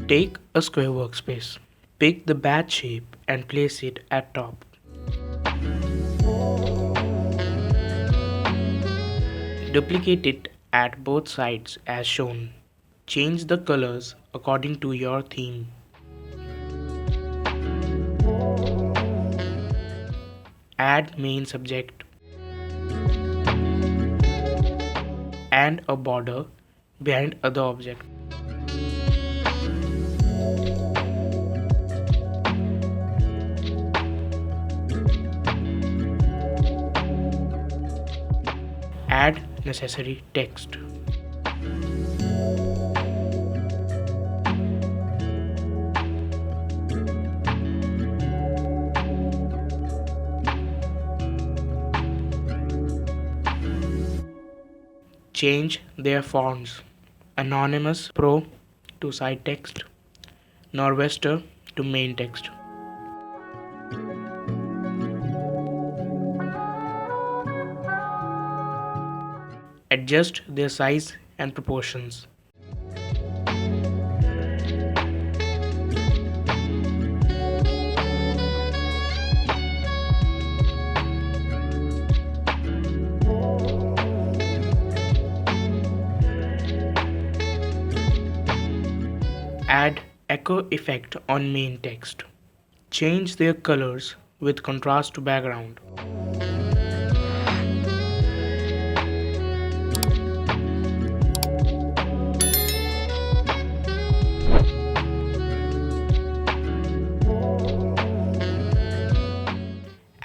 Take a square workspace. Pick the bat shape and place it at top. Duplicate it at both sides as shown. Change the colors according to your theme. Add main subject and a border behind other object. Add necessary text. Change their fonts. Anonymous Pro to side text, Norwester to main text. Adjust their size and proportions. Add echo effect on main text. Change their colors with contrast to background.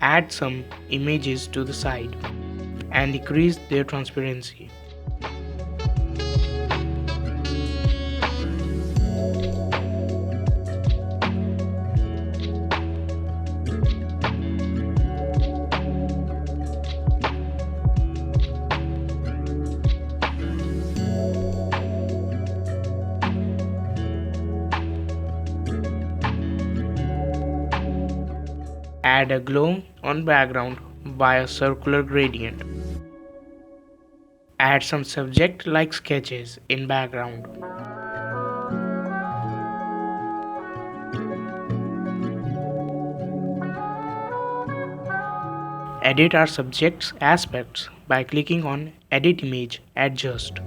Add some images to the side and decrease their transparency. Add a glow on background by a circular gradient. Add some subject-like sketches in background. Edit our subject's aspects by clicking on Edit Image, Adjust.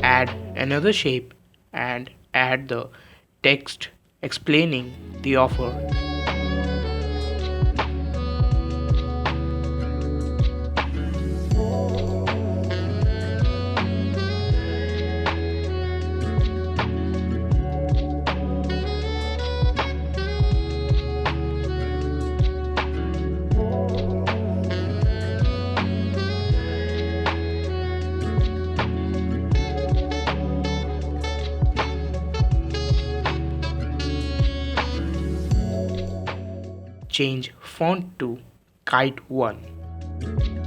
Add another shape and add the text explaining the offer. Change font to Kite 1.